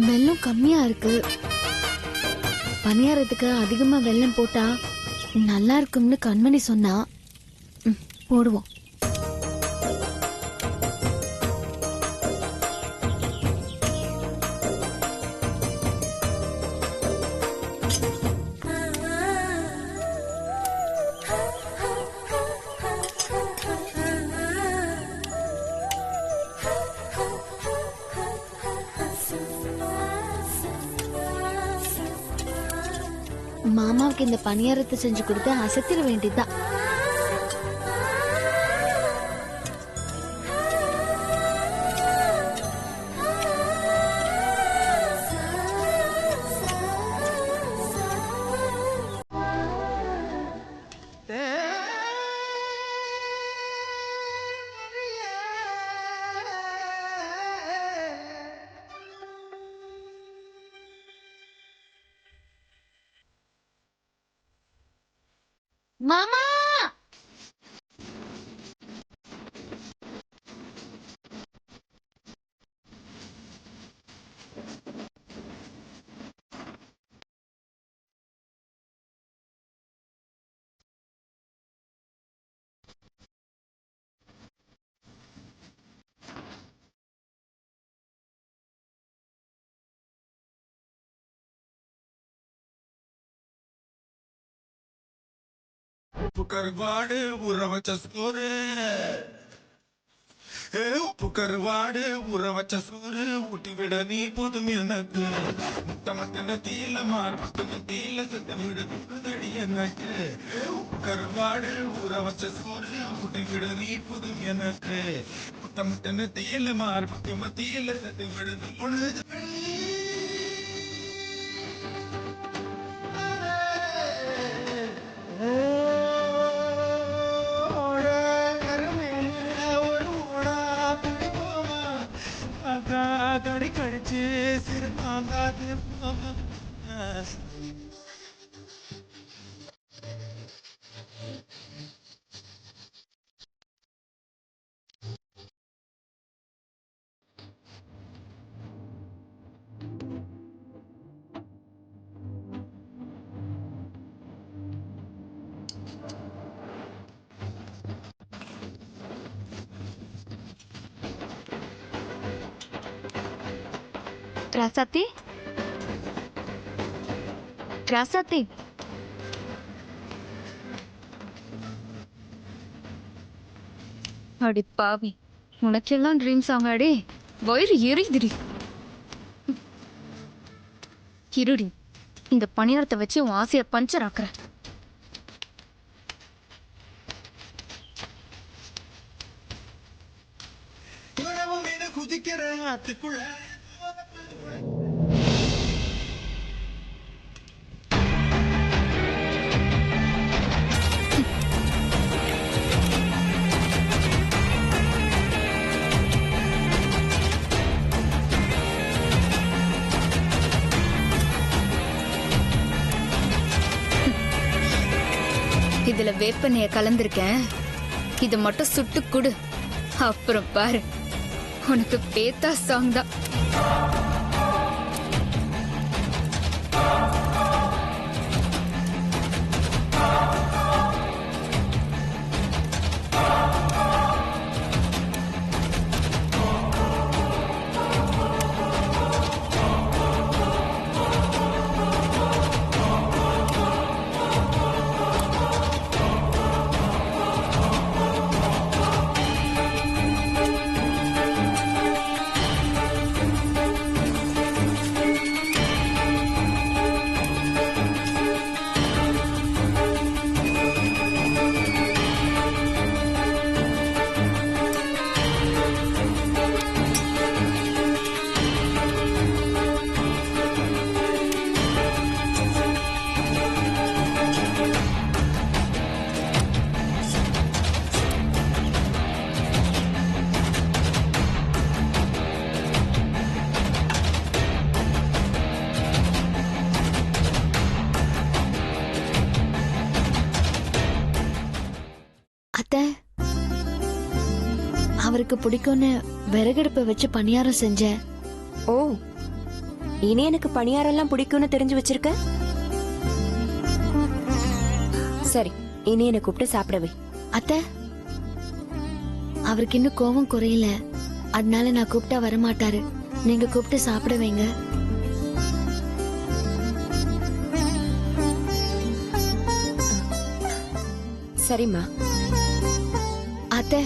வெல்லம் கம்மியா இருக்கு. பணியாரத்துக்கு அதிகமா வெல்லம் போட்டா நல்லா இருக்கும்னு கண்மணி சொன்னா. போடுவோம். மாமாவுக்கு இந்த பணியாரத்தை செஞ்சு கொடுத்து அசத்திர வேண்டியதுதான். மாமா, உப்பு கருவாடு ஊற வச்ச சோறு, உப்பு கருவாடு ஊற வச்ச சோறு ஊட்டி விட நீ போதும் எனக்கு. முட்டை மட்டன தீல மார்பட்டு தீல சத்த விடுதடி எனக்கு. உப்பு கருவாடு ஊற வச்ச சோறு ஊட்டி விட நீ போதும் எனக்கு. முட்டை மட்டன தீல மார்பட்டு மத்தியில சத்த விடுது பொழுது. கடி கடிச்சு சிறுபாங்காது ராசாத்தி, ராசாத்தி, அடி பாவி, உனக்கெல்லாம் ட்ரீம் சாங் ஆடி வயிறு எரியுதுடி. இருடி, இந்த பணியாரத்தை வச்சு உன் ஆசையை பஞ்சர் ஆக்குறேன். குதிக்கிற ஆத்துக்குள்ள இதுல வேப்பெண்ணைய கலந்திருக்கேன். இத மட்டும் சுட்டு குடு, அப்புறம் பாரு உனக்கு பேத்தா சாங் தான். அவருக்கு பிடிக்கும்னு விறகடுப்பை வச்சு பணியாரம் செஞ்சேன். ஓ, இனி எனக்கு பணியாரம் எல்லாம் பிடிக்கும்னு தெரிஞ்சு வச்சிருக்க. சரி, இனி என்னை கூப்பிட்டு சாப்பிடவே. அத்தை, அவருக்கு இன்னும் கோவம் குறையல, அதனால நான் கூப்பிட்டா வரமாட்டாரு. நீங்க கூப்பிட்டு சாப்பிட வைங்க. சரிம்மா. அத்தை,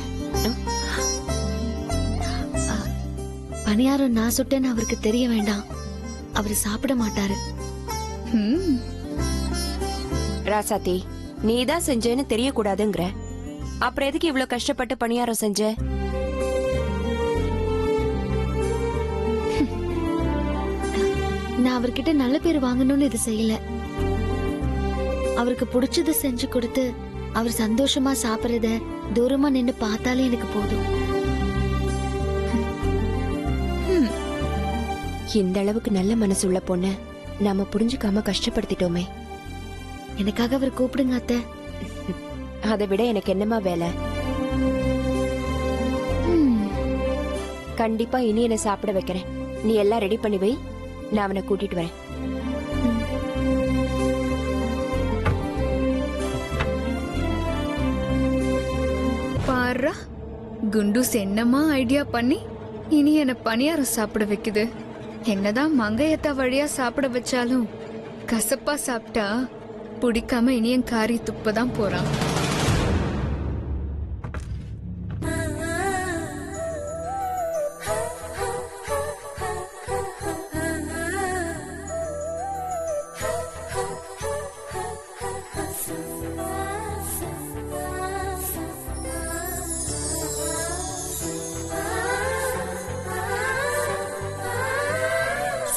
பணியாரம் நான் சுட்டேன்னு அவருக்கு தெரிய வேண்டாம். அவர் சாப்பிட மாட்டாரு. ராசாத்தி, நீதான் செஞ்சேன்னு தெரியக்கூடாதுங்கிற, அப்புறம் எதுக்கு இவ்வளவு கஷ்டப்பட்டு பணியாரம் செஞ்ச? நான் அவர்கிட்ட நல்ல பேர் வாங்கணும்னு இது செய்யல. அவருக்கு பிடிச்சது செஞ்சு கொடுத்து அவர் சந்தோஷமா சாப்பிடறத தூரமா நின்னு பார்த்தாலே எனக்கு போதும். இந்த அளவுக்கு நல்ல மனசுள்ள பொண்ண நாம புரிஞ்சுக்காம கஷ்டப்படுத்திட்டோமே. எனக்காக அவர் கூப்பிடுங்க அத்தை. அதை விட எனக்கு என்னமா வேலை? கண்டிப்பா இனி என்ன சாப்பிட வைக்கிறேன். நீ எல்லாம் ரெடி பண்ணி வை, நான் அவனை கூட்டிட்டு வரேன். பாரா, குண்டூஸ் என்னமா ஐடியா பண்ணி இனி என்ன பணியாரம் சாப்பிட வைக்குது. என்னதான் மங்கையத்தா வழியா சாப்பிட வச்சாலும் கசப்பா சாப்பிட்டா பிடிக்காம இனியும் காரி துப்பதான் போறான்.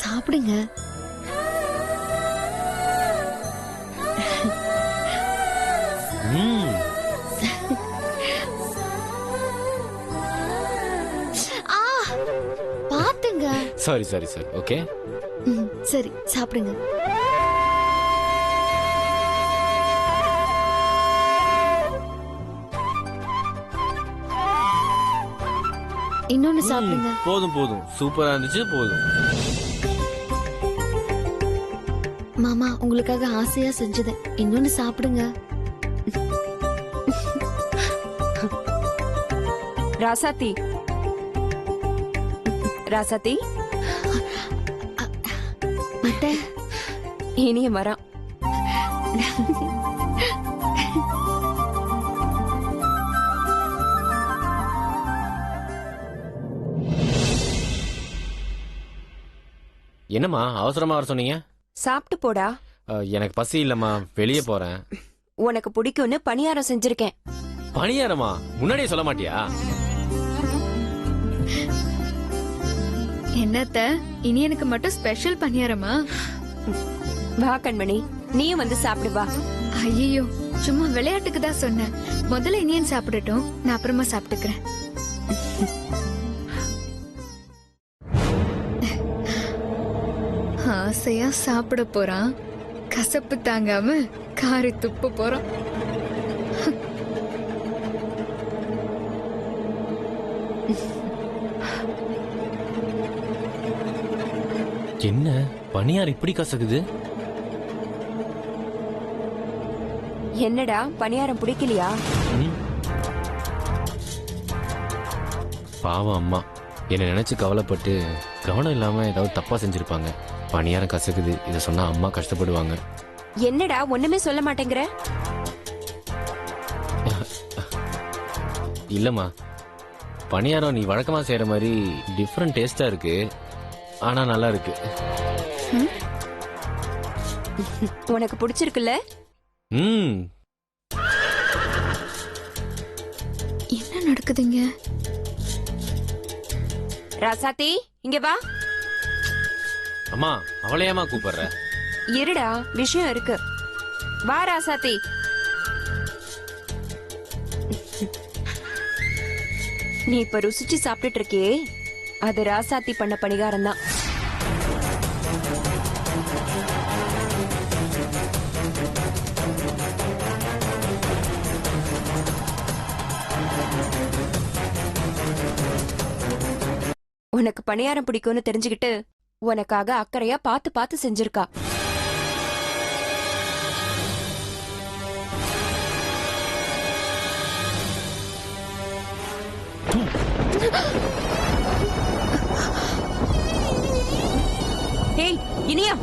சாப்பிடுங்க. பாத்துங்க. Sorry sorry sir. ஓகே, சரி சாப்பிடுங்க. இன்னொன்னு சாப்பிடுங்க. போதும் போதும், சூப்பரா இருந்துச்சு, போதும். மாமா உங்களுக்காக ஆசையா செஞ்சது. இன்னொன்னு சாப்பிடுங்க. ராசாத்தி, ராசாத்தி, அத்தை, இனிய வரான். என்னம்மா அவசரமா வர சொன்னீங்க? சாப்பிட்டு போடா. எனக்கு பசி இல்லம்மா, வெளியே போறேன். உனக்கு பிடிக்கும்னு பணியாரம் செஞ்சிருக்கேன். பணியாரமா? முன்னாடியே சொல்ல மாட்டியா? என்னத்த, இனி எனக்கு மட்டும் ஸ்பெஷல் பணியாரமா? வா கண்மணி, நீயும் வந்து சாப்பிடு வா. ஐயோ, சும்மா விளையாட்டுக்கு தான் சொன்னேன். முதல்ல இனியன் சாப்பிடட்டும், நான் அப்புறமா சாப்பிட்டுக்கிறேன். ஆசையா சாப்பிட போறான், கசப்பு தாங்காம காரி துப்ப போறான். என்ன பணியாரம் இப்படி கசக்குது? என்னடா பணியாரம் பிடிக்கலையா? பாவம் அம்மா என்ன நினைச்சு கவலைப்பட்டு கவனம் இல்லாம ஏதாவது தப்பா செஞ்சிருப்பாங்க. பணியாரம் கசக்குது, இத சொன்னா அம்மா கஷ்டப்படுவாங்க. என்னடா ஒண்ணுமே சொல்ல மாட்டேங்கிற? இல்லம்மா, பணியாரம் நீ வழக்கமா செய்யற மாதிரி டிஃப்ரெண்ட் டேஸ்டா இருக்கு, ஆனா நல்லா இருக்கு. உனக்கு பிடிச்சிருக்குல்ல? என்ன நடக்குதுங்க? ராசாத்தி, இங்க வா. அம்மா, அவளையாமா கூப்பிடுற? இருடா, விஷயம் இருக்கு. வா ராசாத்தி. நீ இப்ப ருசிச்சு சாப்பிட்டுட்டு இருக்கியே, அது ராசாத்தி பண்ண பணிகாரம் தான். உனக்கு பணியாரம் பிடிக்கும்னு தெரிஞ்சுக்கிட்டு உனக்காக அக்கறையா பார்த்து பார்த்து செஞ்சிருக்கா. டேய் இனியா,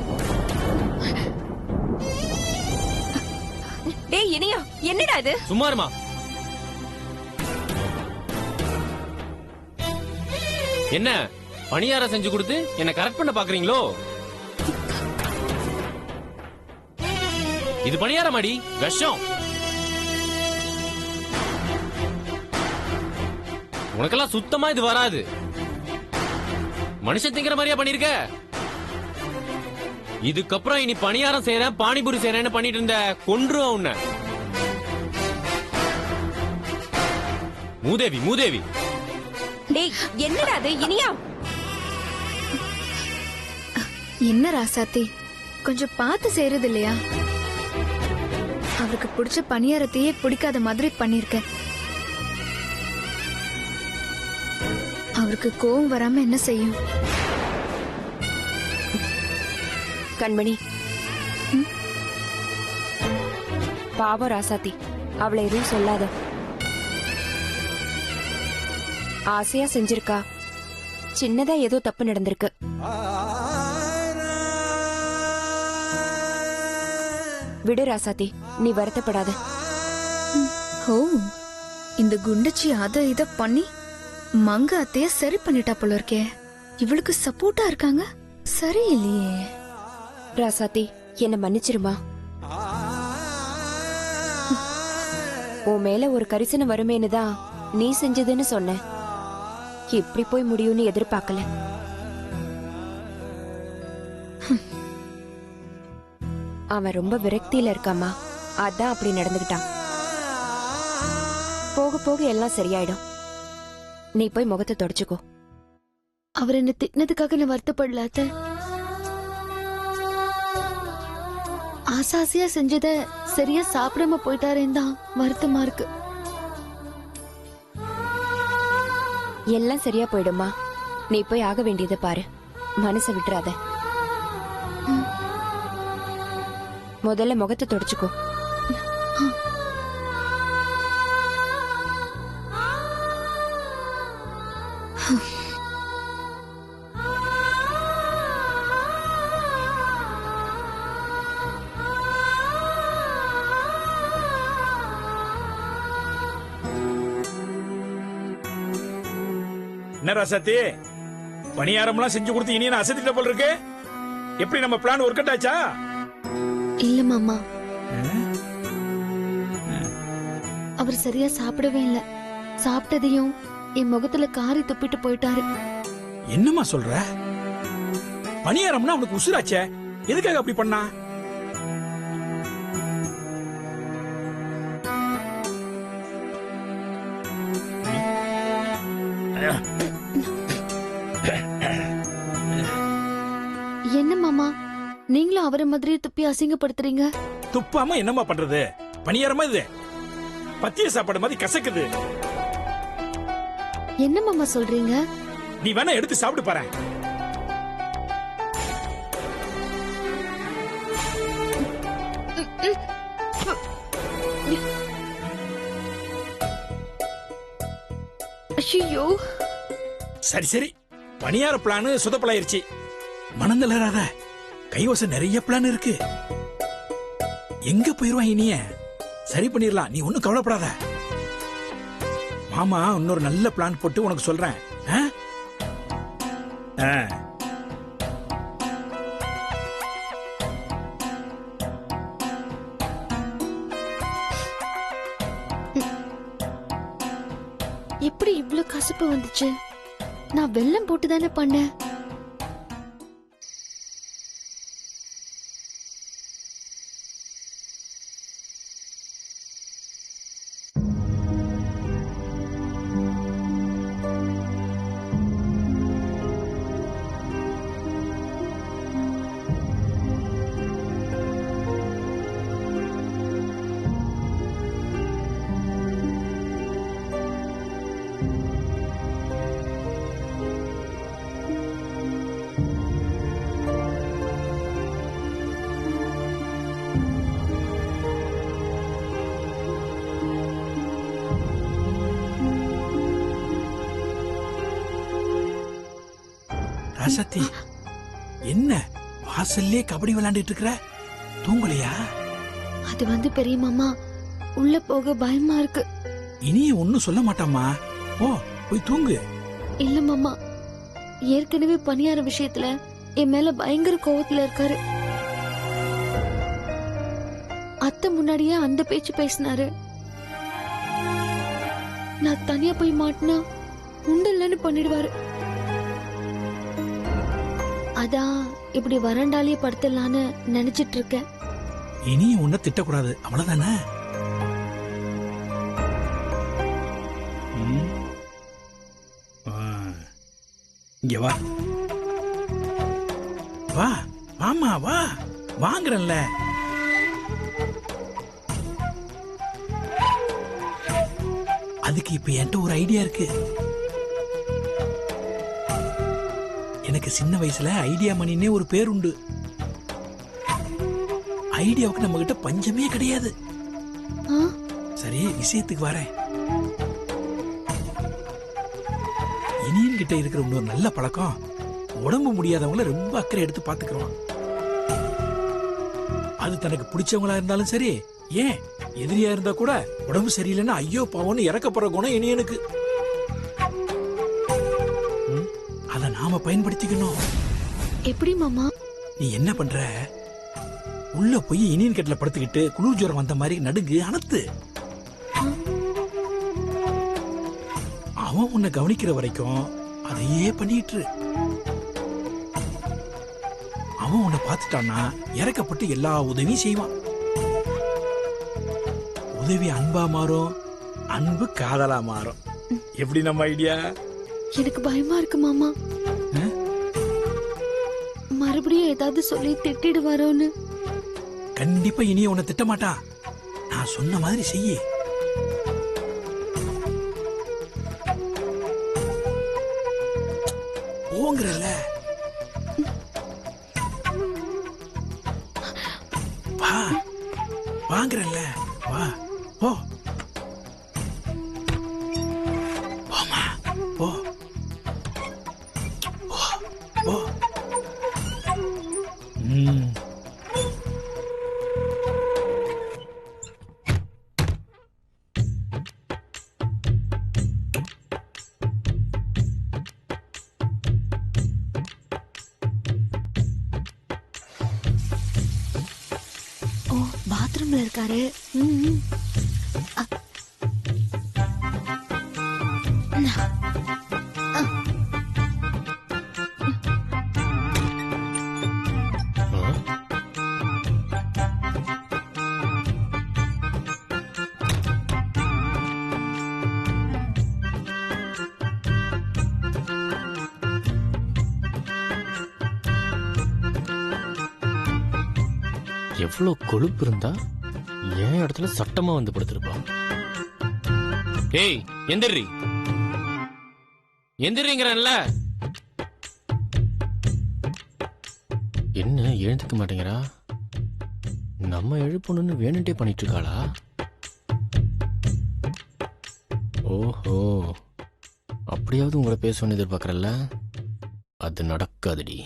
டேய் இனியா, என்னடா இது? சும்மாருமா. என்ன பணியாரம் செஞ்சு கொடுத்து என்ன கரெக்ட் பண்ண பாக்குறீங்களோ? இது பணியாரம் அடி, விஷம். உனக்கெல்லாம் சுத்தமா இது வராது. மனுஷன் திங்கிற மாதிரியா பண்ணிருக்க? இதுக்கப்புறம் இனி பணியாரம் செய்யறேன், பானிபூரி செய்யறேன்னு பண்ணிட்டு இருந்த கொன்றுவ உன்னை. மூதேவி மூதேவி. டேய் என்னடா அது இனியா? என்ன ராசாத்தி, கொஞ்சம் பார்த்து செய்யறது இல்லையா? அவருக்கு பிடிச்ச பணியாரத்தையே பிடிக்காத மாதிரி பண்ணிருக்கேன். அவருக்கு கோவம் வராம என்ன செய்யும்? கண்மணி, பாவம் ராசாத்தி, அவளை எதுவும் சொல்லாத. ஆசையா செஞ்சிருக்கா, சின்னதா ஏதோ தப்பு நடந்திருக்கு. விடு ராசாத்தி, நீ வருத்தப்படாத. ஓ, இந்த குண்டச்சி அத இத பண்ணி மங்க அத்தைய சரி பண்ணிட்டா போல இருக்கே. இவளுக்கு சப்போர்ட்டா இருக்காங்க. சரியில்லையே. ராசாத்தி, என்ன மன்னிச்சிருமா. உன் மேல ஒரு கரிசனை வருமேனு தான் நீ செஞ்சதுன்னு சொன்ன. இப்படி போய் முடியும்னு எதிர்பார்க்கல. அவன் ரொம்ப விரக்தியில இருக்காமா, அதான் அப்படி நடந்துகிட்டான். போக போக எல்லாம் சரியாயிடும். நீ போய் முகத்தை தொடச்சுக்கோ. அவர் என்ன திட்டினதுக்காக நான் வருத்தப்படல அத்தை. ஆசாசியா செஞ்சத சரியா சாப்பிடாம போயிட்டாரேன்னு தான் வருத்தமா இருக்கு. எல்லாம் சரியா போயிடுமா. நீ போய் ஆக வேண்டியதை பாரு, மனசை விட்டுறாத. முதல்ல முகத்தை தொடச்சுக்கோ. என்ன ராசாத்தி, பணியாரம்லாம் செஞ்சு கொடுத்து இனி நான் அசத்திட்ட போல இருக்கு. எப்படி நம்ம பிளான் ஒர்க் அவுட் ஆச்சா? இல்ல மாமா, அவர் சரியா சாப்பிடவே இல்ல. சாப்பிட்டதையும் என் முகத்துல காரி துப்பிட்டு போயிட்டாரு. என்னம்மா சொல்ற? பணியாரம்னா அவனுக்கு உசுராச்சே, எதுக்காக அப்படி பண்ணா? என்ன மாமா, நீங்களும் அவரை மாதிரி துப்பி அசிங்கப்படுத்துறீங்க. துப்பாம என்னம்மா பண்றது? பணியாரமா இது பத்திய சாப்பாடு மாதிரி கசக்குது. என்ன மாமா சொல்றீங்க? நீ வேணா எடுத்து சாப்பிட்டு பாரு. ஐயோ, சரி சரி, பணியார பிளான் சுதப்பலாயிருச்சு. மனம் தளராத, கைவசம் நிறைய பிளான் இருக்கு. எங்க போயிருவான் இனிய? சரி பண்ணிடலாம், நீ ஒன்னும் கவலைப்படாத. மாமா இன்னொரு நல்ல பிளான் போட்டு உனக்கு சொல்றேன். ஆ? ஆ. எப்படி இவ்ளோ கசப்பு வந்துச்சு? நான் வெல்லம் போட்டு தானே பண்ணேன். ராசத்தி, என்ன வாசல்லே கபடி விளையாண்டுட்டு இருக்கிற? தூங்கலையா? அது பெரிய மாமா, உள்ள போக பயமா இருக்கு. இனிய ஒன்னும் சொல்ல மாட்டாமா. ஓ, போய் தூங்கு. இல்ல மாமா, ஏற்கனவே பணியார விஷயத்துல என் மேல பயங்கர கோவத்துல இருக்காரு. அத்தை முன்னாடியே அந்த பேச்சு பேசினாரு. நான் தனியா போய் மாட்டினா உண்டல்லன்னு பண்ணிடுவாரு. அதான் இப்படி வறண்டாலேயே படுத்தலான்னு நினைச்சிட்டு இருக்கேன். இனிய உன்ன திட்டக்கூடாது, அவ்வளவுதானே? இங்க வா வா, வாமா வா, வாங்குறேன்ல. அதுக்கு இப்ப என்கிட்ட ஒரு ஐடியா இருக்கு. எனக்கு சின்ன வயசுல ஐடியா மணின்னே ஒரு பேர் உண்டு. ஐடியாவுக்கு நம்ம கிட்ட பஞ்சமே கிடையாது. ஆ? சரி, விஷயத்துக்கு வரேன். இனியன் கிட்ட இருக்கிற இன்னொரு நல்ல பழக்கம், உடம்பு முடியாதவங்கள ரொம்ப அக்கறை எடுத்து பாத்துக்கிறோம். அது தனக்கு பிடிச்சவங்களா இருந்தாலும் சரி, ஏன் எதிரியா இருந்தா கூட உடம்பு சரியில்லைன்னா ஐயோ பாவம்னு இறக்கப்படுற குணம் இனியனுக்கு. அத நாம பயன்படுத்திக்கணும். எப்படி மாமா? நீ என்ன பண்ற? உள்ள போய் இனியன் கட்டில படுத்துக்கிட்டு குளிர் ஜுரம் வந்த மாதிரி நடுங்கு, அனத்து. அவன் உன்னை கவனிக்கிற வரைக்கும் அதையே பண்ணிட்டு. அவன் உன்னை பார்த்துட்டான்னா இறக்கப்பட்டு எல்லா உதவியும் செய்வான். உதவி அன்பா மாறும், அன்பு காதலா மாறும். எப்படி நம்ம ஐடியா? எனக்கு பயமா இருக்கு மாமா. மறுபடியும் ஏதாவது சொல்லி திட்டிடுவாரோன்னு. கண்டிப்பா இனிய உன்னை திட்ட மாட்டான். நான் சொன்ன மாதிரி செய்ய. போங்கறல. வா, வாங்கறல. வா, போ. போமா, போ. போ, போ. ஓ, பாத்ரூம்ல இருக்காரு. ம். எவ்வளவு கொழுப்பு இருந்தா என் இடத்துல சட்டமா வந்து படுத்திருப்பான். ஏய், எந்திரி எந்திரிங்கிறல்ல. என்ன எழுந்துக்க மாட்டேங்கிறா? நம்ம எழுப்பணும்னு வேணுட்டே பண்ணிட்டு இருக்காளா? ஓஹோ, அப்படியாவது உங்களை பேசணும்னு எதிர்பார்க்கறல்ல. அது நடக்காதுடி.